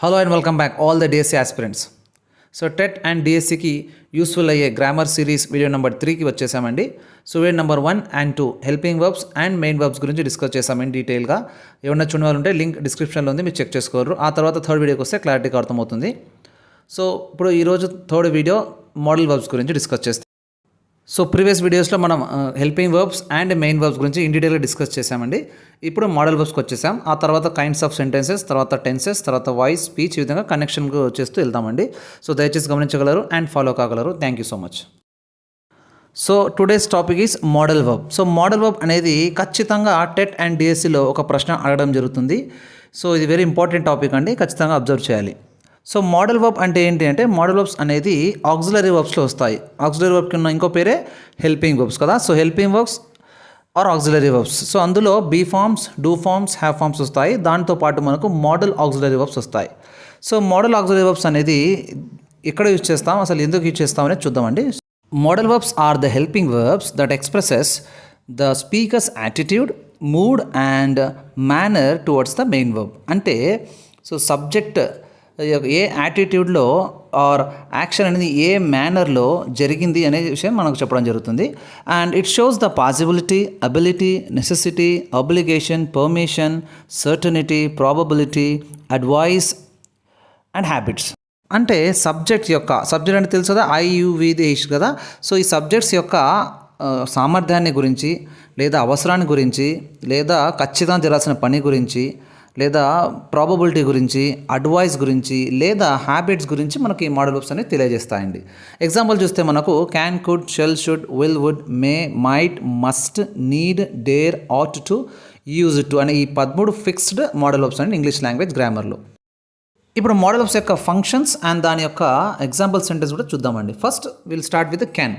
Hello and welcome back all the DSC aspirants. So TET and డిఎస్సికి useful అయ్యే grammar series video number 3కి వచ్చేసామండి. So video number 1 and 2 helping verbs and main verbs గురించి discuss చేసామండి డీటెయిల్గా. ఏమన్నా చూడని వాళ్ళు ఉంటే లింక్ డిస్క్రిప్షన్లో ఉంది, మీరు చెక్ చేసుకోరు. ఆ తర్వాత థర్డ్ వీడియోకి వస్తే క్లారిటీగా అర్థమవుతుంది. సో ఇప్పుడు ఈరోజు థర్డ్ వీడియో మోడల్ వర్బ్స్ గురించి డిస్కస్ చేస్తాం. సో ప్రీవియస్ వీడియోస్లో మనం helping verbs and main verbs గురించి ఇన్ డీటెయిల్గా డిస్కస్ చేసామండి. ఇప్పుడు మోడల్ వర్బ్స్కి వచ్చేసాం. ఆ తర్వాత కైండ్స్ ఆఫ్ సెంటెన్సెస్, తర్వాత టెన్సెస్, తర్వాత వాయిస్, స్పీచ్, ఈ విధంగా కనెక్షన్ చేస్తూ వెళ్తామండి. సో దయచేసి గమనించగలరు అండ్ ఫాలో కాగలరు. Thank you so much. So today's topic is modal verb. So modal verb అనేది ఖచ్చితంగా టెట్ అండ్ డిఎస్సిలో ఒక ప్రశ్న అడగడం జరుగుతుంది. సో ఇది వెరీ ఇంపార్టెంట్ టాపిక్ అండి, ఖచ్చితంగా అబ్జర్వ్ చేయాలి. సో మోడల్ వర్బ్ అంటే ఏంటి అంటే, మోడల్ వర్బ్స్ అనేది ఆక్సిలరీ వర్బ్స్లో వస్తాయి. ఆక్సిలరీ వర్బ్కి ఉన్న ఇంకో పేరే హెల్పింగ్ వర్బ్స్ కదా. So helping verbs or auxiliary verbs. So అందులో be forms, do forms, have forms వస్తాయి. దాంతోపాటు మనకు మోడల్ ఆక్సిలరీ వర్బ్స్ వస్తాయి. సో మోడల్ ఆక్సిలరీ వర్బ్స్ అనేది ఎక్కడ యూజ్ చేస్తాం, అసలు ఎందుకు యూజ్ చేస్తాం అనేది చూద్దామండి. Modal verbs are the helping verbs that expresses the speaker's attitude, mood and manner towards the main verb. అంటే సో సబ్జెక్ట్ ఏ యాటిట్యూడ్లో ఆర్ యాక్షన్ అనేది ఏ మేనర్లో జరిగింది అనే విషయం మనకు చెప్పడం జరుగుతుంది. And it shows the possibility, ability, necessity, obligation, permission, certainty, probability, advice and habits. అంటే సబ్జెక్ట్ అంటే తెలుసు కదా, ఐయువిదేష్ కదా. సో ఈ సబ్జెక్ట్స్ యొక్క సామర్థ్యాన్ని గురించి, లేదా అవసరాన్ని గురించి, లేదా ఖచ్చితంగా జరగాల్సిన పని గురించి, లేదా ప్రాబబిలిటీ గురించి, అడ్వైస్ గురించి, లేదా హ్యాబిట్స్ గురించి మనకి ఈ మోడల్ వర్బ్స్ అనేవి తెలియజేస్తాయండి. ఎగ్జాంపుల్ చూస్తే మనకు can, could, shall, should, will, would, may, might, must, need, dare, ought to, use to అనే ఈ 13 ఫిక్స్డ్ మోడల్ వర్బ్స్ అండి ఇంగ్లీష్ లాంగ్వేజ్ గ్రామర్లో. ఇప్పుడు మోడల్ వర్బ్స్ యొక్క ఫంక్షన్స్ అండ్ దాని యొక్క ఎగ్జాంపుల్ సెంటెన్స్ కూడా చూద్దామండి. First we'll start with can.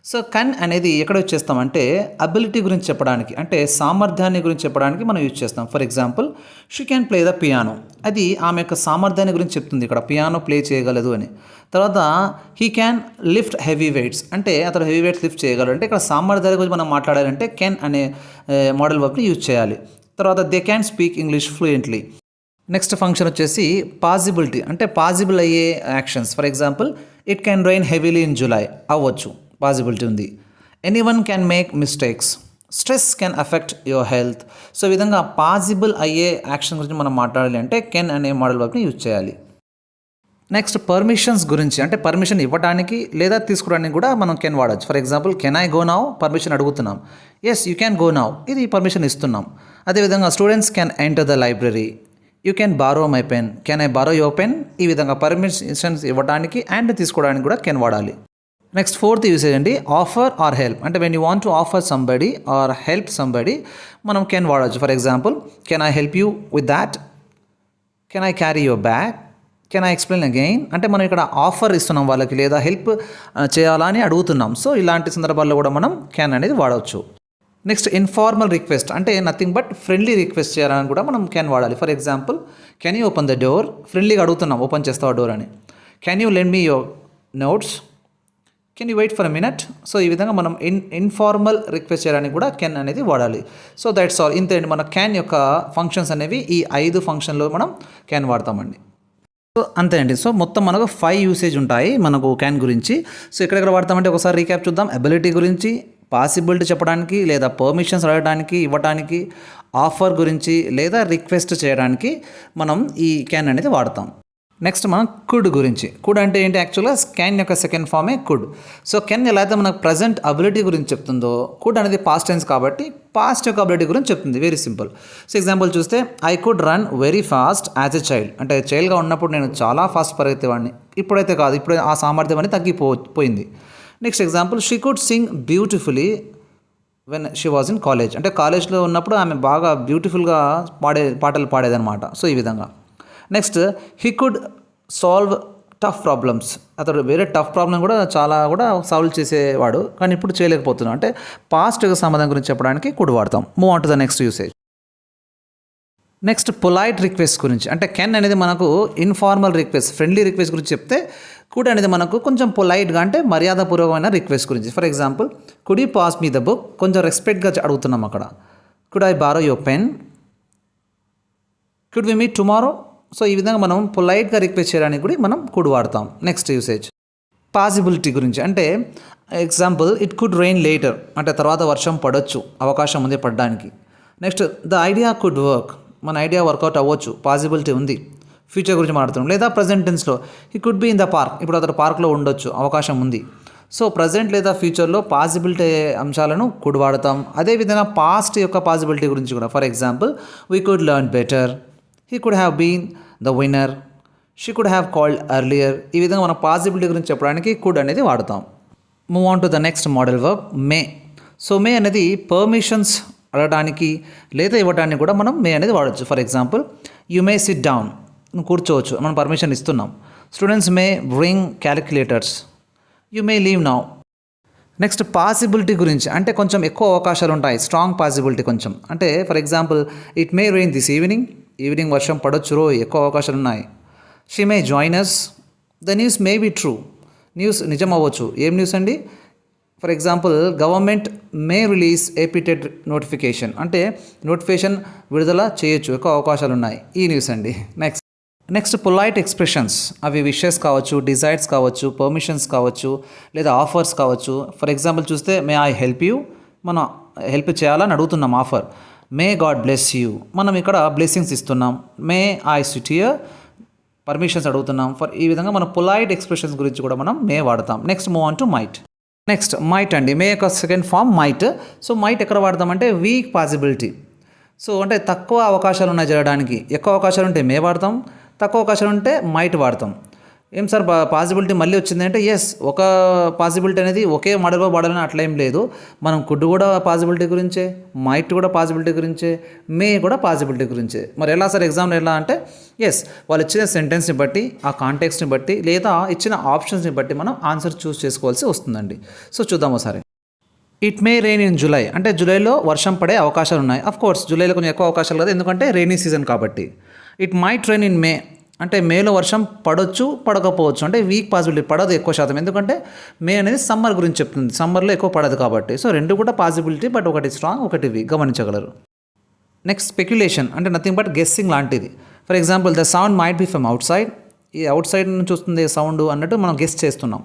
So can అనేది ఎక్కడ యూజ్ చేస్తామంటే అబిలిటీ గురించి చెప్పడానికి, అంటే సామర్థ్యాన్ని గురించి చెప్పడానికి మనం యూజ్ చేస్తాం. For example she can play the piano. అది ఆమె యొక్క సామర్థ్యాన్ని గురించి చెప్తుంది, ఇక్కడ పియానో ప్లే చేయగలదు అని. తర్వాత he can lift heavy weights, అంటే అతను హెవీ వెయిట్స్ లిఫ్ట్ చేయగలరు. అంటే ఇక్కడ సామర్థ్యాల గురించి మనం మాట్లాడాలంటే కెన్ అనే మోడల్ వర్బ్ని యూజ్ చేయాలి. తర్వాత they can speak English fluently. Next function వచ్చేసి పాసిబిలిటీ, అంటే పాసిబుల్ అయ్యే actions. For example it can rain heavily in July, అవ్వచ్చు, పాసిబిలిటీ ఉంది. Anyone can make mistakes, stress can affect your health. So ఈ విధంగా possible అయ్యే యాక్షన్ గురించి మనం మాట్లాడాలి అంటే కెన్ అనే మోడల్ వర్బ్ని యూజ్ చేయాలి. నెక్స్ట్ పర్మిషన్స్ గురించి, అంటే పర్మిషన్ ఇవ్వడానికి లేదా తీసుకోవడానికి కూడా మనం కెన్ వాడచ్చు. For example can I go now, permission అడుగుతున్నాం. Yes you can go now, ఇది పర్మిషన్ ఇస్తున్నాం. అదేవిధంగా students can enter the library, you can borrow my pen, can I borrow your pen. ఈ విధంగా పర్మిషన్స్ ఇవ్వడానికి అండ్ తీసుకోవడానికి కూడా కెన్ వాడాలి. నెక్స్ట్ ఫోర్త్ యూసేజ్ అండి, ఆఫర్ ఆర్ హెల్ప్. అంటే when you want to offer somebody or help somebody మనం can వాడచ్చు. For example can I help you with that, can I carry your bag, can I explain again. అంటే మనం ఇక్కడ offer ఇస్తున్నాం వాళ్ళకి, లేదా help చేయాలని అడుగుతున్నాం. సో ఇలాంటి సందర్భాల్లో కూడా మనం కెన్ అనేది వాడవచ్చు. నెక్స్ట్ ఇన్ఫార్మల్ రిక్వెస్ట్, అంటే నథింగ్ బట్ ఫ్రెండ్లీ రిక్వెస్ట్ చేయాలని కూడా మనం కెన్ వాడాలి. For example can you open the door, ఫ్రెండ్లీగా అడుగుతున్నాం ఓపెన్ చేస్తావా డోర్ అని. Can you lend me your notes, can you wait for a minute. So ఈ విధంగా మనం ఇన్ఫార్మల్ రిక్వెస్ట్ చేయడానికి కూడా కెన్ అనేది వాడాలి. So that's all. ఇంతే అండి మన క్యాన్ యొక్క ఫంక్షన్స్ అనేవి. ఈ 5 ఫంక్షన్లో మనం క్యాన్ వాడతామండి. సో అంతే అండి. సో మొత్తం మనకు 5 యూసేజ్ ఉంటాయి మనకు క్యాన్ గురించి. సో ఎక్కడెక్కడ వాడతామంటే ఒకసారి రీక్యాప్ చూద్దాం. అబిలిటీ గురించి, పాసిబిలిటీ చెప్పడానికి లేదా పర్మిషన్స్ అడగడానికి ఇవ్వడానికి, ఆఫర్ గురించి లేదా రిక్వెస్ట్ చేయడానికి మనం ఈ క్యాన్ అనేది వాడతాం. నెక్స్ట్ మనం కుడ్ గురించి. కుడ్ అంటే ఏంటి, యాక్చువల్గా క్యాన్ యొక్క సెకండ్ ఫామే కుడ్. సో కెన్ ఎలా అయితే మనకు ప్రజెంట్ అబిలిటీ గురించి చెప్తుందో, కుడ్ అనేది పాస్ట్ టెన్స్ కాబట్టి పాస్ట్ యొక్క అబిలిటీ గురించి చెప్తుంది. Very simple. సో ఎగ్జాంపుల్ చూస్తే I could run very fast as a child. అంటే చైల్డ్గా ఉన్నప్పుడు నేను చాలా ఫాస్ట్ పరిగెత్తేవాడిని, ఇప్పుడైతే కాదు, ఇప్పుడు ఆ సామర్థ్యం అనేది తగ్గిపోయింది. Next example she could Singh beautifully when she was in college. అంటే కాలేజ్లో ఉన్నప్పుడు ఆమె బాగా బ్యూటిఫుల్గా పాటలు పాడేదన్నమాట. సో ఈ విధంగా. Next he could solve tough problems. అతడు వేరే టఫ్ ప్రాబ్లం కూడా చాలా సాల్వ్ చేసేవాడు, కానీ ఇప్పుడు చేయలేకపోతున్నాం. అంటే పాస్ట్ యొక్క సమాధానం గురించి చెప్పడానికి కుడ్ వాడతాం. Move on to the next usage. Next polite request గురించి. అంటే కెన్ అనేది మనకు ఇన్ఫార్మల్ రిక్వెస్ట్, ఫ్రెండ్లీ రిక్వెస్ట్ గురించి చెప్తే, కుడ్ అనేది మనకు కొంచెం పొలైట్గా, అంటే మర్యాదపూర్వకమైన రిక్వెస్ట్ గురించి. For example could you pass me the book, కొంచెం రెస్పెక్ట్గా అడుగుతున్నాం అక్కడ. Could I borrow your pen, could we meet tomorrow, so ఈ విధంగా మనం పొలైట్గా రిక్వెస్ట్ చేయడానికి కూడా మనం కుడ్ వాడతాం. నెక్స్ట్ యూసేజ్ పాసిబిలిటీ గురించి, అంటే example it could rain later, అంటే తర్వాత వర్షం పడవచ్చు, అవకాశం ఉంది పడడానికి. Next the idea could work, మన ఐడియా వర్కౌట్ అవ్వచ్చు, పాసిబిలిటీ ఉంది, ఫ్యూచర్ గురించి మాట్లాడుతున్నాం. లేదా ప్రజెంట్ టెన్స్లో ఈ could be in the park, ఇప్పుడు అతను పార్క్లో ఉండొచ్చు, అవకాశం ఉంది. సో ప్రజెంట్ లేదా ఫ్యూచర్లో పాసిబిలిటీ అంశాలను కుడ్ వాడతాం. అదేవిధంగా పాస్ట్ యొక్క పాసిబిలిటీ గురించి కూడా, for example we could learn better, he could have been the winner, she could have called earlier. ఈ విధంగా మనం పాసిబిలిటీ గురించి చెప్పడానికి కుడ్ అనేది వాడతాం. Move on to the next modal verb may. So may అనేది పర్మిషన్స్ అడగడానికి లేదా ఇవ్వడానికి కూడా మనం మే అనేది వాడచ్చు. For example you may SIT down, కూర్చోవచ్చు, మనం పర్మిషన్ ఇస్తున్నాం. Students may bring calculators, you may leave now. Next possibility గురించి, అంటే కొంచెం ఎక్కువ అవకాశాలు ఉంటాయి, స్ట్రాంగ్ పాసిబిలిటీ కొంచెం. అంటే for example it may rain this evening, evening వర్షం పడొచ్చు, రో ఎక్కువ అవకాశాలు ఉన్నాయి. She may join us, the news may be true, news నిజం అవ్వచ్చు. ఏం న్యూస్ అండి? For example government may release AP TET notification, అంటే నోటిఫికేషన్ విడుదల చేయొచ్చు, ఎక్కువ అవకాశాలు ఉన్నాయి, ఈ న్యూస్ అండి. నెక్స్ట్ పొలైట్ ఎక్స్ప్రెషన్స్, అవి విషెస్ కావచ్చు, డిజైర్స్ కావచ్చు, పర్మిషన్స్ కావచ్చు, లేదా ఆఫర్స్ కావచ్చు. ఫర్ ఎగ్జాంపుల్ చూస్తే మే ఐ హెల్ప్ యూ, మనం హెల్ప్ చేయాలని అడుగుతున్నాం offer. May God bless you, మనం ఇక్కడ బ్లెస్సింగ్స్ ఇస్తున్నాం. May I SIT here, permissions అడుగుతున్నాం. ఈ విధంగా మన పొలైట్ ఎక్స్ప్రెషన్స్ గురించి కూడా మనం మే వాడతాం. Next move on to might. Next might అండి, మే యొక్క second form might. So might ఎక్కడ వాడతామంటే వీక్ పాసిబిలిటీ, సో అంటే తక్కువ అవకాశాలు ఉన్నాయి జరగడానికి. ఎక్కువ అవకాశాలు ఉంటే మే వాడతాం, తక్కువ అవకాశాలు ఉంటే మైట్ వాడతాం. ఏం సార్ పాసిబిలిటీ మళ్ళీ వచ్చింది అంటే, ఎస్, ఒక పాసిబిలిటీ అనేది ఒకే మోడల్గా వాడాలని అట్లా ఏం లేదు. మనం కుడ్ కూడా పాసిబిలిటీ గురించే, మైట్ కూడా పాసిబిలిటీ గురించే, మే కూడా పాసిబిలిటీ గురించే. మరి ఎలా సార్ ఎగ్జామ్లో ఎలా అంటే, ఎస్, వాళ్ళు ఇచ్చిన సెంటెన్స్ని బట్టి, ఆ కాంటెక్స్ని బట్టి, లేదా ఇచ్చిన ఆప్షన్స్ని బట్టి మనం ఆన్సర్ చూస్ చేసుకోవాల్సి వస్తుందండి. సో చూద్దాం ఒకసారి. It may rain in July, అంటే జూలైలో వర్షం పడే అవకాశాలు ఉన్నాయి. అఫ్ కోర్స్ జూలైలో కొంచెం ఎక్కువ అవకాశాలు కదా, ఎందుకంటే రెయినీ సీజన్ కాబట్టి. ఇట్ మైట్ రెయిన్ ఇన్ మే, అంటే మేలో వర్షం పడవచ్చు, పడకపోవచ్చు, అంటే వీక్ పాసిబిలిటీ, పడదు ఎక్కువ శాతం, ఎందుకంటే మే అనేది సమ్మర్ గురించి చెప్తుంది, సమ్మర్లో ఎక్కువ పడదు కాబట్టి. సో రెండు కూడా పాసిబిలిటీ, బట్ ఒకటి స్ట్రాంగ్, ఒకటి వీక్, గమనించగలరు. నెక్స్ట్ స్పెక్యులేషన్, అంటే నథింగ్ బట్ గెస్సింగ్ లాంటిది. For example the sound might be from outside, ఈ అవుట్ సైడ్ నుంచి వస్తుంది సౌండ్ అన్నట్టు మనం గెస్ చేస్తున్నాం.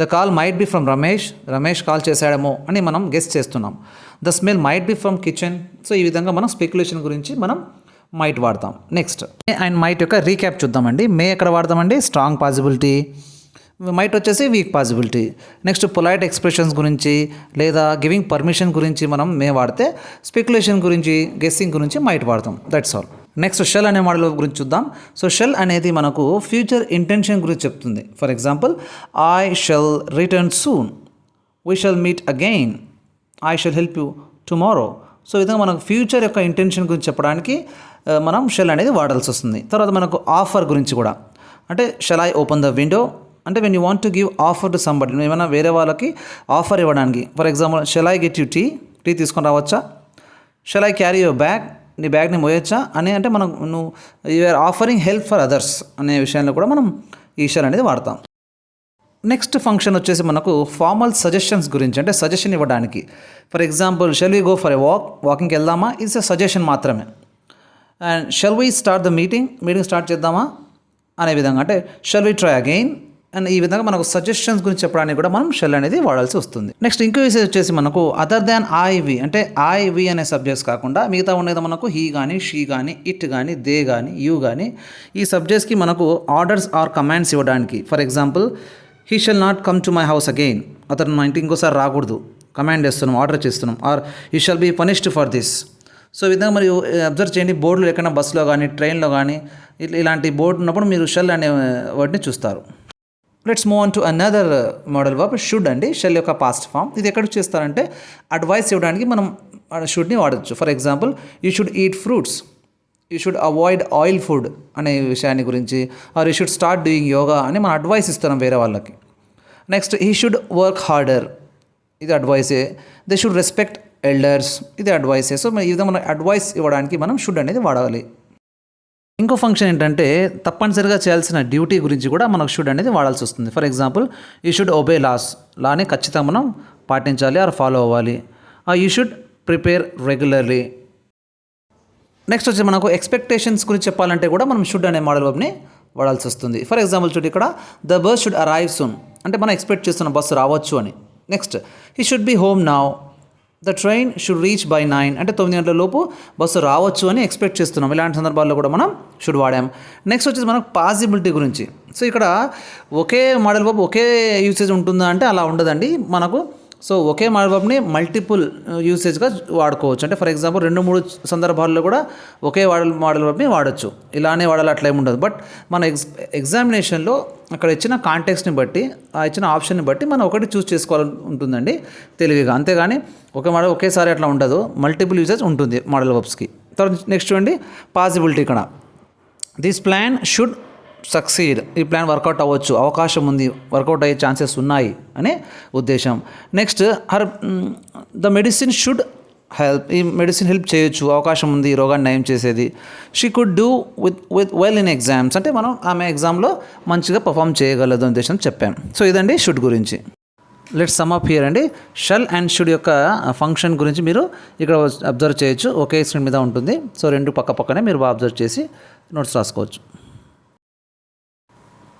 The call might be from Ramesh, Ramesh call చేశాడేమో అని మనం గెస్ చేస్తున్నాం. The smell might be from kitchen. So ఈ విధంగా మనం స్పెక్యులేషన్ గురించి మనం మైట్ వాడతాం. నెక్స్ట్ మే అండ్ మైట్ యొక్క రీక్యాప్ చూద్దామండి. మే ఎక్కడ వాడతామండి? Strong possibility. మైట్ వచ్చేసి weak possibility. Next polite expressions గురించి లేదా గివింగ్ పర్మిషన్ గురించి మనం మే వాడితే, స్పెక్యులేషన్ గురించి, గెస్సింగ్ గురించి మైట్ వాడతాం. That's all. నెక్స్ట్ షెల్ అనే మోడల్ గురించి చూద్దాం. సో షెల్ అనేది మనకు ఫ్యూచర్ ఇంటెన్షన్ గురించి చెప్తుంది. For example I shall return soon, we shall meet again, I shall help you tomorrow. So ఈ విధంగా మనకు ఫ్యూచర్ యొక్క ఇంటెన్షన్ గురించి చెప్పడానికి మనం షెల్ అనేది వాడాల్సి వస్తుంది. తర్వాత మనకు ఆఫర్ గురించి కూడా, అంటే shall I open the window, అంటే when you want to give offer to somebody, నువ్వు ఏమైనా వేరే వాళ్ళకి ఆఫర్ ఇవ్వడానికి. For example shall I get you tea, tea తీసుకొని రావచ్చా? Shall I carry your bag, నీ బ్యాగ్ని మోయొచ్చా అని, అంటే మనం నువ్వు you are offering help for others అనే విషయంలో కూడా మనం ఈ షెల్ అనేది వాడతాం. నెక్స్ట్ ఫంక్షన్ వచ్చేసి మనకు ఫార్మల్ సజెషన్స్ గురించి, అంటే సజెషన్ ఇవ్వడానికి. For example shell we go for a వాకింగ్కి వెళ్దామా, ఇట్స్ ఎ సజెషన్ మాత్రమే. And shall we start the meeting start చేద్దామా అనే విధంగా, అంటే shell we try again and ఈ విధంగా మనకు సజెషన్స్ గురించి చెప్పడానికి కూడా మనం షెల్ అనేది వాడాల్సి వస్తుంది. నెక్స్ట్ ఇంకో యూసేజ్ వచ్చేసి మనకు అదర్ దాన్ ఐవి, అంటే ఐవి అనే సబ్జెక్ట్స్ కాకుండా మిగతా ఉండేది మనకు హీ కానీ, షీ కానీ, ఇట్ కానీ, దే కానీ, యూ కానీ, ఈ సబ్జెక్ట్స్కి మనకు ఆర్డర్స్ ఆర్ కమాండ్స్ ఇవ్వడానికి. For example he shall not come to my house again, అతను మా ఇంటికి ఇంకోసారి రాకూడదు, కమాండ్ చేస్తున్నాం, ఆర్డర్ చేస్తున్నాం. Or he shall be punished for this. So ఈ విధంగా మరియు అబ్జర్వ్ చేయండి, బోర్డులు ఎక్కడైనా బస్సులో కానీ, ట్రైన్లో కానీ ఇలాంటి బోర్డు ఉన్నప్పుడు మీరు షెల్ అనే వాటిని చూస్తారు. Let's move on to another modal verb should అండి. షెల్ యొక్క పాస్ట్ ఫామ్. ఇది ఎక్కడ చేస్తారంటే అడ్వైస్ ఇవ్వడానికి మనం షుడ్ని వాడచ్చు. For example you should eat fruits, you should avoid oil food అనే విషయాన్ని గురించి, or you should start doing yoga అని మనం అడ్వైస్ ఇస్తున్నాం వేరే వాళ్ళకి. Next he should work harder, ఇది అడ్వైసే. దే షుడ్ రెస్పెక్ట్ ఎల్డర్స్, ఇది అడ్వైసే. సో ఈ విధంగా మనం అడ్వైస్ ఇవ్వడానికి మనం షుడ్ అనేది వాడాలి. ఇంకో ఫంక్షన్ ఏంటంటే తప్పనిసరిగా చేయాల్సిన డ్యూటీ గురించి కూడా మనకు షుడ్ అనేది వాడాల్సి వస్తుంది. For example you should obey లాని ఖచ్చితంగా మనం పాటించాలి ఆర్ ఫాలో అవ్వాలి. You should prepare regularly. Next వచ్చి మనకు ఎక్స్పెక్టేషన్స్ గురించి చెప్పాలంటే కూడా మనం షుడ్ అనే మోడల్ వర్బ్ని వాడాల్సి వస్తుంది. ఫర్ ఎగ్జాంపుల్ చూడండి, ఇక్కడ the bus should arrive soon అంటే మనం ఎక్స్పెక్ట్ చేస్తున్న బస్సు రావచ్చు అని. Next he should be home now, the train should reach by 9 అంటే 9 గంటల లోపు బస్సు రావచ్చు అని ఎక్స్పెక్ట్ చేస్తున్నాం. ఇలాంటి సందర్భాల్లో కూడా మనం షుడ్ వాడాం. నెక్స్ట్ వచ్చేసి మనకు పాసిబిలిటీ గురించి. సో ఇక్కడ ఒకే మోడల్ వర్బ్ ఒకే యూసేజ్ ఉంటుందా అంటే అలా ఉండదండి మనకు. సో ఒకే మోడల్ వర్బ్ని మల్టిపుల్ యూసేజ్గా వాడుకోవచ్చు. అంటే ఫర్ ఎగ్జాంపుల్ 2-3 సందర్భాల్లో కూడా ఒకే మోడల్ వర్బ్ని వాడచ్చు. ఇలానే వాడాలి అట్లా ఏమి ఉండదు. బట్ మన ఎగ్జామినేషన్లో అక్కడ ఇచ్చిన కాంటెక్స్ని బట్టి, ఆ ఇచ్చిన ఆప్షన్ని బట్టి మనం ఒకటి చూస్ చేసుకోవాలి ఉంటుందండి తెలివిగా. అంతేగాని ఒక మోడల్ ఒకేసారి అట్లా ఉండదు, మల్టిపుల్ యూసేజ్ ఉంటుంది మోడల్ వర్బ్స్కి. తర్వాత నెక్స్ట్ చూడండి పాసిబిలిటీ. ఇక్కడ దిస్ ప్లాన్ షుడ్ సక్సీడ్, ఈ ప్లాన్ వర్కౌట్ అవ్వచ్చు, అవకాశం ఉంది, వర్కౌట్ అయ్యే ఛాన్సెస్ ఉన్నాయి అనే ఉద్దేశం. Next the medicine should help, ఈ మెడిసిన్ హెల్ప్ చేయొచ్చు, అవకాశం ఉంది రోగాన్ని నయం చేసేది. She could do with well in exams అంటే మనం ఆమె ఎగ్జామ్లో మంచిగా పర్ఫామ్ చేయగలదు అనే ఉద్దేశం చెప్పాం. సో ఇదండి షుడ్ గురించి. లెట్స్ సమ్ అప్ హియర్ అండి. షల్ అండ్ షుడ్ యొక్క ఫంక్షన్ గురించి మీరు ఇక్కడ అబ్జర్వ్ చేయొచ్చు. ఒకే స్క్రీన్ మీద ఉంటుంది. సో రెండు పక్క పక్కనే మీరు బాగా అబ్జర్వ్ చేసి నోట్స్ రాసుకోవచ్చు.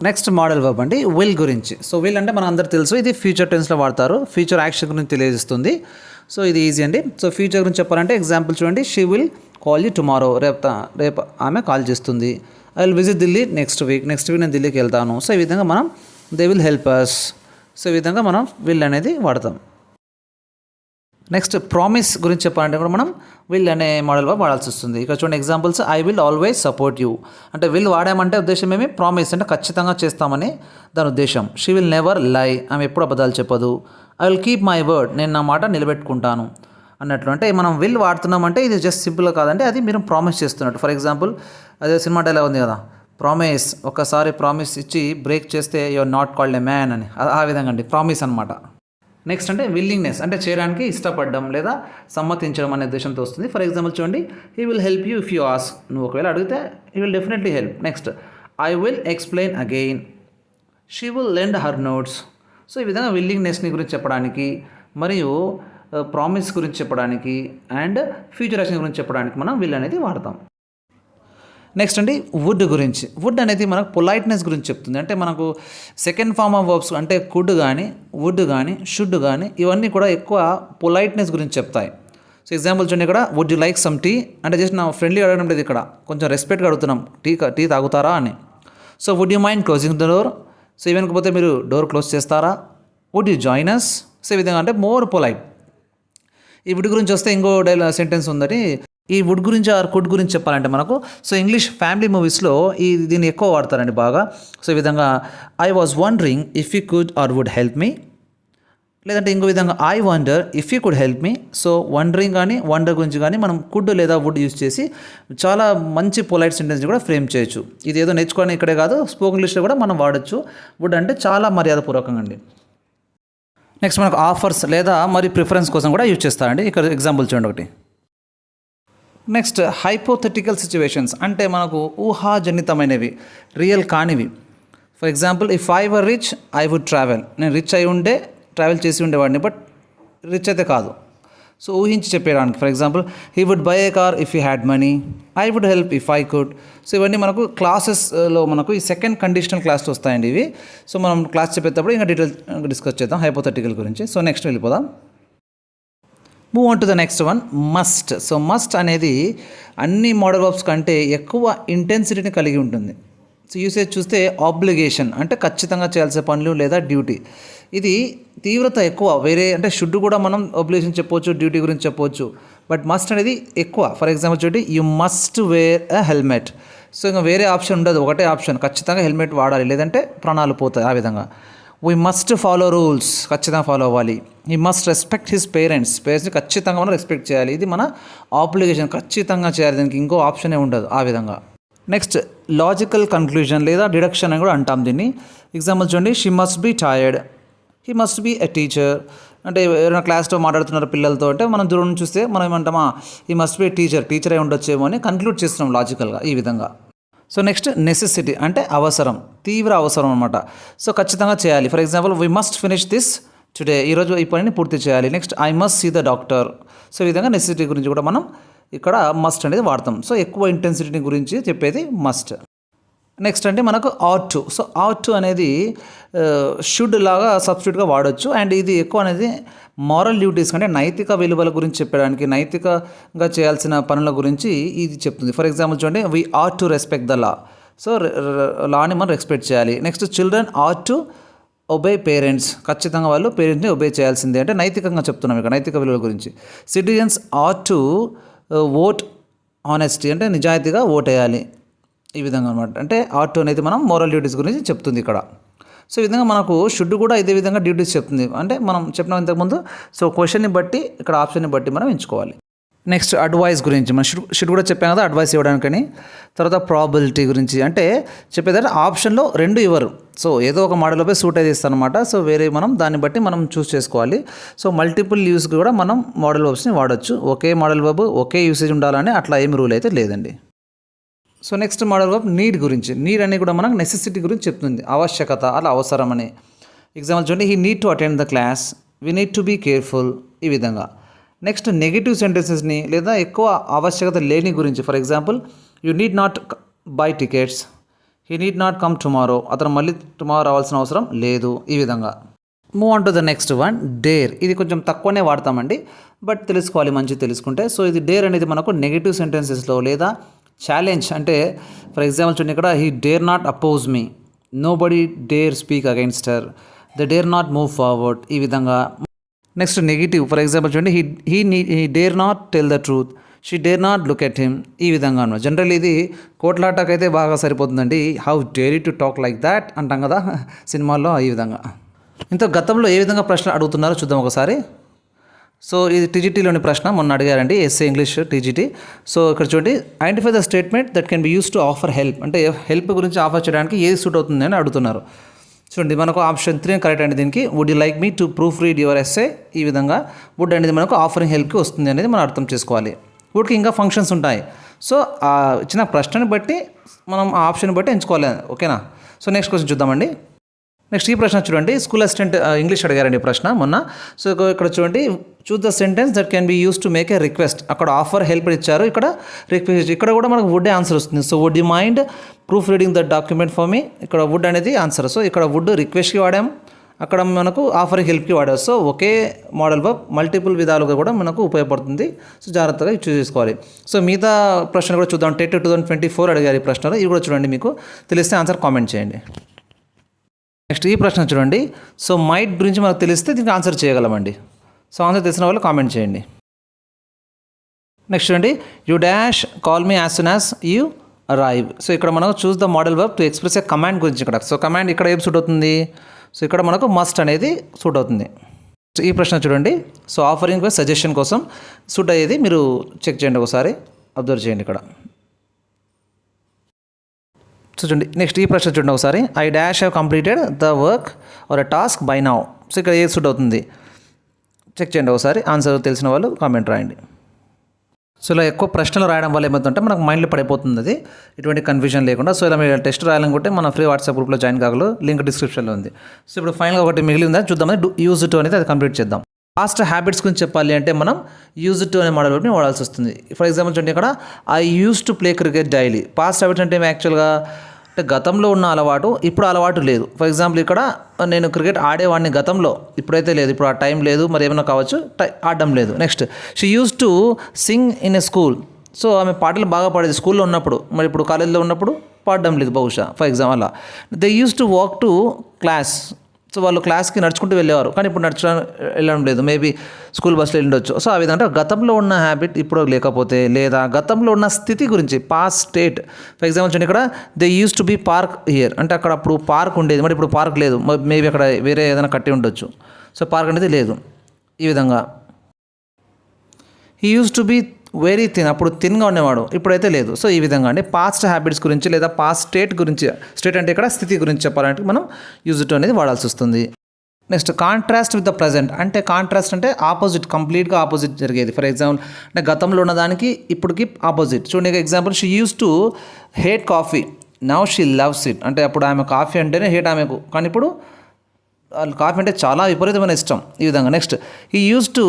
నెక్స్ట్ మోడల్ వర్బ్ అండి విల్ గురించి. సో విల్ అంటే మన అందరికి తెలుసు, ఇది ఫ్యూచర్ టెన్స్లో వాడతారు, ఫ్యూచర్ యాక్షన్ గురించి తెలియజేస్తుంది. సో ఇది ఈజీ అండి. సో ఫ్యూచర్ గురించి చెప్పాలంటే ఎగ్జాంపుల్ చూడండి, she will call you tomorrow, రేపు ఆమె కాల్ చేస్తుంది. I will visit Delhi next week నేను ఢిల్లీకి వెళ్తాను. సో ఈ విధంగా మనం they will help us. So ఈ విధంగా మనం విల్ అనేది వాడతాం. నెక్స్ట్ ప్రామిస్ గురించి చెప్పాలంటే కూడా మనం విల్ అనే మోడల్ వర్బ్ వాడాల్సి వస్తుంది. ఇక్కడ చూడండి examples, I will always support you అంటే విల్ వాడామంటే ఉద్దేశం ఏమి, ప్రామిస్ అంటే ఖచ్చితంగా చేస్తామని దాని ఉద్దేశం. షీ విల్ నెవర్ లై, ఆమె ఎప్పుడు అబద్ధాలు చెప్పదు. I will keep my word, నేను నా మాట నిలబెట్టుకుంటాను అన్నట్లు. అంటే మనం విల్ వాడుతున్నామంటే ఇది జస్ట్ సింపుల్గా కాదంటే అది మీరు ప్రామిస్ చేస్తున్నట్టు. ఫర్ ఎగ్జాంపుల్ అదే సినిమా డైలాగ్ ఉంది కదా, ప్రామిస్, ఒకసారి ప్రామిస్ ఇచ్చి బ్రేక్ చేస్తే you are not called a man అని, ఆ విధంగా అండి ప్రామిస్ అనమాట. నెక్స్ట్ అంటే విల్లింగ్నెస్ అంటే చేయడానికి ఇష్టపడడం లేదా సమ్మతించడం అనే ఉద్దేశంతో వస్తుంది. ఫర్ ఎగ్జాంపుల్ చూడండి, he will help you if you ask, నువ్వు ఒకవేళ అడిగితే he will definitely help. Next I will explain again, she will lend her notes. So ఈ విధంగా విల్లింగ్నెస్ని గురించి చెప్పడానికి మరియు ప్రామిస్ గురించి చెప్పడానికి అండ్ ఫ్యూచర్ యాక్షన్ గురించి చెప్పడానికి మనం విల్ అనేది వాడతాం. నెక్స్ట్ అండి వుడ్ గురించి. వుడ్ అనేది మనకు పొలైట్నెస్ గురించి చెప్తుంది. అంటే మనకు సెకండ్ ఫార్మ్ ఆఫ్ వర్బ్స్ అంటే కుడ్ కానీ వుడ్ కానీ షుడ్ కానీ ఇవన్నీ కూడా ఎక్కువ పొలైట్నెస్ గురించి చెప్తాయి. సో ఎగ్జాంపుల్ చూడండి, ఇక్కడ would you like some tea అంటే జస్ట్ నా ఫ్రెండ్లీ అడగడం లేదు, ఇక్కడ కొంచెం రెస్పెక్ట్గా అడుగుతున్నాం, టీ తాగుతారా అని. So would you mind closing the door, so ఇవనకపోతే మీరు డోర్ క్లోజ్ చేస్తారా. Would you join us, so ఈ విధంగా అంటే మోర్ పొలైట్. ఈ వుడ్ గురించి వస్తే ఇంకో సెంటెన్స్ ఉందని, ఈ వుడ్ గురించి ఆర్ కుడ్ గురించి చెప్పాలంటే మనకు సో ఇంగ్లీష్ ఫ్యామిలీ మూవీస్లో దీన్ని ఎక్కువ వాడతారండి బాగా. సో ఈ విధంగా I was wondering if you could or would help me, లేదంటే ఇంకో విధంగా I wonder if you could help me. So wondering కానీ వండర్ గురించి కానీ మనం కుడ్ లేదా వుడ్ యూజ్ చేసి చాలా మంచి పొలైట్ సెంటెన్స్ కూడా ఫ్రేమ్ చేయొచ్చు. ఇది ఏదో నేర్చుకోవడం ఇక్కడే కాదు, స్పోకెన్ ఇంగ్లీష్లో కూడా మనం వాడచ్చు. వుడ్ అంటే చాలా మర్యాదపూర్వకంగా అండి. నెక్స్ట్ మనకు ఆఫర్స్ లేదా మరి ప్రిఫరెన్స్ కోసం కూడా యూజ్ చేస్తారండి. ఇక్కడ ఎగ్జాంపుల్ చూడండి ఒకటి. నెక్స్ట్ హైపోథెటికల్ సిచ్యువేషన్స్ అంటే మనకు ఊహాజనితమైనవి, రియల్ కానివి. For example if I were rich I would travel, నేను రిచ్ అయి ఉండే ట్రావెల్ చేసి ఉండేవాడిని, బట్ రిచ్ అయితే కాదు. సో ఊహించి చెప్పేయడానికి for example he would buy a car if you had money, I would help if I could. So ఇవన్నీ మనకు క్లాసెస్లో మనకు ఈ సెకండ్ కండిషనల్ క్లాస్లో వస్తాయండి ఇవి. సో మనం క్లాస్ చెప్పేటప్పుడు ఇంకా డీటెయిల్ డిస్కస్ చేద్దాం హైపోథెటికల్ గురించి. సో నెక్స్ట్ వెళ్ళిపోదాం. Move on to the next one, must. So must అనేది అన్ని మోడల్ వర్బ్స్ కంటే ఎక్కువ ఇంటెన్సిటీని కలిగి ఉంటుంది. సో యూసేజ్ చూస్తే ఆబ్లిగేషన్ అంటే ఖచ్చితంగా చేయాల్సిన పనులు లేదా డ్యూటీ, ఇది తీవ్రత ఎక్కువ. వేరే అంటే షుడ్ కూడా మనం ఆబ్లిగేషన్ చెప్పవచ్చు, డ్యూటీ గురించి చెప్పవచ్చు, బట్ మస్ట్ అనేది ఎక్కువ. ఫర్ ఎగ్జాంపుల్ చూడండి, you must wear a helmet. So ఇంకా వేరే ఆప్షన్ ఉండదు, ఒకటే ఆప్షన్, ఖచ్చితంగా హెల్మెట్ వాడాలి లేదంటే ప్రాణాలు పోతాయి. ఆ విధంగా వీ మస్ట్ ఫాలో రూల్స్, ఖచ్చితంగా ఫాలో అవ్వాలి. ఈ మస్ట్ రెస్పెక్ట్ హిస్ పేరెంట్స్ని ఖచ్చితంగా మనం రెస్పెక్ట్ చేయాలి. ఇది మన ఆబ్లిగేషన్, ఖచ్చితంగా చేయాలి, దీనికి ఇంకో ఆప్షనే ఉండదు. ఆ విధంగా నెక్స్ట్ లాజికల్ కన్క్లూజన్ లేదా డిడక్షన్ అని కూడా అంటాం దీన్ని. ఎగ్జాంపుల్ చూడండి, she must be tired, he must be a teacher. అంటే ఎవరైనా క్లాస్లో మాట్లాడుతున్నారు పిల్లలతో అంటే మనం దూరం నుంచి చూస్తే మనం ఏమంటామా, హీ మస్ట్ బీ టీచర్ అయి ఉండొచ్చేమో అని కన్క్లూడ్ చేస్తున్నాం లాజికల్గా ఈ విధంగా. సో నెక్స్ట్ నెసెసిటీ అంటే అవసరం, తీవ్ర అవసరం అనమాట. సో ఖచ్చితంగా చేయాలి. For example we must finish this today, ఈరోజు ఈ పనిని పూర్తి చేయాలి. Next I must see the doctor. So ఈ విధంగా నెసెసిటీ గురించి కూడా మనం ఇక్కడ మస్ట్ అనేది వాడతాం. సో ఎక్కువ ఇంటెన్సిటీని గురించి చెప్పేది మస్ట్. నెక్స్ట్ అంటే మనకు ought to. So ought to అనేది షుడ్ లాగా సబ్స్టిట్యూట్గా వాడచ్చు. అండ్ ఇది ఎక్కువ అనేది మారల్ డ్యూటీస్ అంటే నైతిక విలువల గురించి చెప్పడానికి, నైతికంగా చేయాల్సిన పనుల గురించి ఇది చెప్తుంది. ఫర్ ఎగ్జాంపుల్ చూడండి, we ought to respect the law. So లాని మనం రెస్పెక్ట్ చేయాలి. Next children ought to obey parents. ఖచ్చితంగా వాళ్ళు పేరెంట్స్ని ఒబే చేయాల్సిందే, అంటే నైతికంగా చెప్తున్నాం ఇక్కడ, నైతిక విలువల గురించి. Citizens ought to vote honesty, అంటే నిజాయితీగా ఓట్ వేయాలి. ఈ విధంగా అనమాట. అంటే ఆట్ టు అనేది మనం మోరల్ డ్యూటీస్ గురించి చెప్తుంది ఇక్కడ. సో ఈ విధంగా మనకు షుడ్ కూడా ఇదే విధంగా డ్యూటీస్ చెప్తుంది. అంటే మనం చెప్పినాం ఇంతకుముందు. సో క్వశ్చన్ని బట్టి ఇక్కడ ఆప్షన్ని బట్టి మనం ఎంచుకోవాలి. నెక్స్ట్ అడ్వైస్ గురించి మనం షుడ్ కూడా చెప్పాం కదా, అడ్వైస్ ఇవ్వడానికని. తర్వాత ప్రాబిలిటీ గురించి అంటే చెప్పేదంటే ఆప్షన్లో 2 ఇవ్వరు. సో ఏదో ఒక మోడల్పై సూట్ అయితే ఇస్తాను అనమాట. సో వేరే మనం దాన్ని బట్టి మనం చూస్ చేసుకోవాలి. సో మల్టిపుల్ యూస్కి కూడా మనం మోడల్ వర్బ్స్ని వాడచ్చు. ఒకే మోడల్ వర్బ్ ఒకే యూసేజ్ ఉండాలని అట్లా ఏమి రూల్ అయితే లేదండి. So next modal verb need గురించి. నీడ్ అనేది కూడా మనకు నెసెసిటీ గురించి చెప్తుంది, ఆవశ్యకత, అలా అవసరం అని. ఎగ్జాంపుల్ చూడండి, he need to attend the class, we need to be careful, ఈ విధంగా. నెక్స్ట్ నెగిటివ్ సెంటెన్సెస్ని లేదా ఎక్కువ ఆవశ్యకత లేని గురించి. For example, you need not by tickets, he need not come tomorrow, అతను మళ్ళీ టుమారో రావాల్సిన అవసరం లేదు, ఈ విధంగా. Move on to the next one, dare. ఇది కొంచెం తక్కువనే వాడతామండి, బట్ తెలుసుకోవాలి, మంచిగా తెలుసుకుంటే. సో ఇది డేర్ అనేది మనకు నెగిటివ్ సెంటెన్సెస్లో లేదా ఛాలెంజ్, అంటే ఫర్ ఎగ్జాంపుల్ చూడండి ఇక్కడ, he dare not oppose me, nobody dare speak against her, the dare not move forward, ఈ విధంగా. నెక్స్ట్ నెగిటివ్, ఫర్ ఎగ్జాంపుల్ చూడండి, he dare not tell the truth, she dare not look at him, ఈ విధంగా అనమాట. General ఇది కోట్లాటకు అయితే బాగా సరిపోతుందండి. How dare you to talk like that అంటాం కదా సినిమాల్లో, ఈ విధంగా. ఇంత గతంలో ఏ విధంగా ప్రశ్నలు అడుగుతున్నారో చూద్దాం ఒకసారి. సో ఇది టీజీటీలోని ప్రశ్న, మొన్న అడిగారండి, ఎస్ఏ ఇంగ్లీష్ టీజీటీ. సో ఇక్కడ చూడండి, identify the statement that can be use to offer help, అంటే హెల్ప్ గురించి ఆఫర్ చేయడానికి ఏది సూట్ అవుతుంది అని అడుగుతున్నారు. చూడండి మనకు ఆప్షన్ 3 కరెక్ట్ అండి దీనికి. Would you like me to proofread your essay, ఈ విధంగా వుడ్ అనేది మనకు ఆఫరింగ్ హెల్ప్కి వస్తుంది అనేది మనం అర్థం చేసుకోవాలి. వుడ్కి ఇంకా ఫంక్షన్స్ ఉంటాయి. సో ఆ ఇచ్చిన ప్రశ్నని బట్టి మనం ఆ ఆప్షన్ బట్టి ఎంచుకోవాలి, ఓకేనా. సో నెక్స్ట్ క్వశ్చన్ చూద్దామండి. నెక్స్ట్ ఈ ప్రశ్న చూడండి, స్కూల్ అసిస్టెంట్ ఇంగ్లీష్ అడిగారండి ప్రశ్న మొన్న. సో ఇక్కడ చూడండి, choose the sentence that can be use to make a request. అక్కడ ఆఫర్ హెల్ప్ ఇచ్చారు, ఇక్కడ రిక్వెస్ట్, ఇక్కడ కూడా మనకు వుడ్ ఆన్సర్ వస్తుంది. So would you mind proofreading the document for me, ఇక్కడ వుడ్ అనేది ఆన్సర్. సో ఇక్కడ వుడ్ రిక్వెస్ట్కి వాడాం, అక్కడ మనకు ఆఫరింగ్ హెల్ప్కి వాడాం. సో ఒకే మోడల్ వర్బ్ మల్టిపుల్ విధాలుగా కూడా మనకు ఉపయోగపడుతుంది. సో జాగ్రత్తగా చూస్ చేసుకోవాలి. సో మిగతా ప్రశ్న కూడా చూద్దాం. టెట్ 2024 అడిగారు ఈ ప్రశ్నలో, ఇవి కూడా చూడండి, మీకు తెలిస్తే ఆన్సర్ కామెంట్ చేయండి. నెక్స్ట్ ఈ ప్రశ్న చూడండి, సో మైట్ గురించి మనకు తెలిస్తే దీనికి ఆన్సర్ చేయగలమండి. సో ఆన్సర్ తెలిసిన వాళ్ళు కామెంట్ చేయండి. నెక్స్ట్ చూడండి, you dash call me as soon as you arrive. So ఇక్కడ మనకు choose the model verb to express A command గురించి ఇక్కడ. సో కమాండ్ ఇక్కడ ఏం సూట్ అవుతుంది? సో ఇక్కడ మనకు మస్ట్ అనేది సూట్ అవుతుంది. ఈ ప్రశ్న చూడండి, సో ఆఫరింగ్ సజెషన్ కోసం సూట్ అయ్యేది మీరు చెక్ చేయండి, ఒకసారి అబ్జర్వ్ చేయండి ఇక్కడ. సో చూడండి నెక్స్ట్ ఈ ప్రశ్న చూడండి ఒకసారి, I dash have completed the work or a task by now. So ఇక్కడ ఏది సూట్ అవుతుంది చెక్ చేయండి ఒకసారి, ఆన్సర్ తెలిసిన వాళ్ళు కామెంట్ రాయండి. సో ఇలా ఎక్కువ ప్రశ్నలు రాయడం వల్ల ఏమవుతుందంటే మనకు మైండ్లో పడిపోతుంది, అది ఎటువంటి కన్ఫ్యూజన్ లేకుండా. సో ఇలా మీరు టెస్ట్ రాయాలనుకుంటే మన ఫ్రీ వాట్సాప్ గ్రూప్లో జాయిన్ కాగలరు, లింక్ డిస్క్రిప్షన్లో ఉంది. సో ఇప్పుడు ఫైనల్గా ఒకటి మిగిలి ఉందా చూద్దామని, యూజ్ టు అనేది అది కంప్లీట్ చేద్దాం. పాస్ట్ హ్యాబిట్స్ గురించి చెప్పాలి అంటే మనం యూజ్ టు అనే మోడల్ వర్బ్ని వాడాల్సి వస్తుంది. ఫర్ ఎగ్జాంపుల్ చూడండి ఇక్కడ, I use to play cricket daily. Past habits అంటే యాక్చువల్గా అంటే గతంలో ఉన్న అలవాటు, ఇప్పుడు అలవాటు లేదు. ఫర్ ఎగ్జాంపుల్ ఇక్కడ నేను క్రికెట్ ఆడేవాడిని గతంలో, ఇప్పుడైతే లేదు, ఇప్పుడు ఆ టైం లేదు, మరి ఏమైనా కావచ్చు, ఆడడం లేదు. Next she use to sing in a school. So ఆమె పాటలు బాగా పాడేది స్కూల్లో ఉన్నప్పుడు, మరి ఇప్పుడు కాలేజీలో ఉన్నప్పుడు పాడడం లేదు బహుశా. ఫర్ ఎగ్జాంపుల్ అలా. They use to walk to class. So వాళ్ళు క్లాస్కి నడుచుకుంటూ వెళ్ళేవారు, కానీ ఇప్పుడు వెళ్ళడం లేదు, మేబీ స్కూల్ బస్సులో వెళ్ళొచ్చు. సో ఆ విధంగా గతంలో ఉన్న హ్యాబిట్ ఇప్పుడు లేకపోతే, లేదా గతంలో ఉన్న స్థితి గురించి పాస్ట్ స్టేట్. ఫర్ ఎగ్జాంపుల్ చూడండి ఇక్కడ, they use to be park here, అంటే అక్కడ అప్పుడు పార్క్ ఉండేది, మరి ఇప్పుడు పార్క్ లేదు, మేబీ అక్కడ వేరే ఏదైనా కట్టి ఉండొచ్చు. సో పార్క్ అనేది లేదు, ఈ విధంగా. He use to be very thin, అప్పుడు థిన్గా ఉండేవాడు, ఇప్పుడైతే లేదు. సో ఈ విధంగా అండి పాస్ట్ హ్యాబిట్స్ గురించి లేదా పాస్ట్ స్టేట్ గురించి, స్టేట్ అంటే ఇక్కడ స్థితి గురించి చెప్పాలంటే మనం యూజ్ టు అనేది వాడాల్సి వస్తుంది. Next contrast with the present, అంటే కాంట్రాస్ట్ అంటే ఆపోజిట్, కంప్లీట్గా ఆపోజిట్ జరిగేది. ఫర్ ఎగ్జాంపుల్ అంటే గతంలో ఉన్నదానికి ఇప్పటికి ఆపోజిట్. చూడండి example, she use to hate coffee, now she loves it. అంటే అప్పుడు ఆమె కాఫీ అంటేనే హేట్ ఆమెకు, కానీ ఇప్పుడు వాళ్ళు కాఫీ అంటే చాలా విపరీతమైన ఇష్టం. ఈ విధంగా next he use to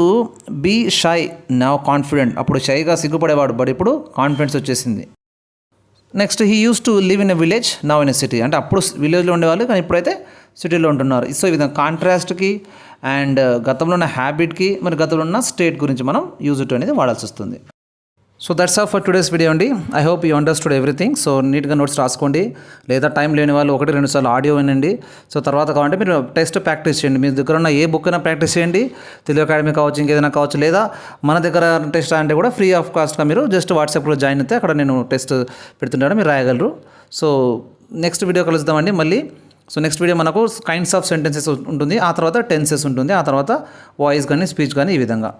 be shy now confident. అప్పుడు షైగా సిగ్గుపడేవాడు, బట్ ఇప్పుడు కాన్ఫిడెన్స్ వచ్చేసింది. Next he use to live in a village now in a city. అంటే అప్పుడు విలేజ్లో ఉండేవాళ్ళు కానీ ఇప్పుడైతే సిటీలో ఉంటున్నారు. సో ఈ విధంగా కాంట్రాస్ట్కి అండ్ గతంలో ఉన్న హ్యాబిట్కి మరి గతంలో ఉన్న స్టేట్ గురించి మనం యూజ్ టు అనేది వాడాల్సి వస్తుంది. So that's all for today's video అండి. I hope you understood everything. So నీట్గా నోట్స్ రాసుకోండి, లేదా టైం లేని వాళ్ళు 1-2 సార్లు ఆడియో వినండి. సో తర్వాత కావాలంటే మీరు టెస్ట్ ప్రాక్టీస్ చేయండి. మీ దగ్గర ఉన్న ఏ బుక్ అయినా ప్రాక్టీస్ చేయండి, తెలుగు అకాడమీ కావచ్చు, ఇంకేదైనా కావచ్చు, లేదా మన దగ్గర టెస్ట్ అంటే కూడా ఫ్రీ ఆఫ్ కాస్ట్గా మీరు జస్ట్ వాట్సాప్లో జాయిన్ అయితే అక్కడ నేను టెస్ట్ పెడుతుంటాను, మీరు రాయగలరు. సో నెక్స్ట్ వీడియో కలుద్దామండి మళ్ళీ. సో నెక్స్ట్ వీడియో మనకు కైండ్స్ ఆఫ్ సెంటెన్సెస్ ఉంటుంది, ఆ తర్వాత టెన్సెస్ ఉంటుంది, ఆ తర్వాత వాయిస్ కానీ స్పీచ్ కానీ ఈ విధంగా.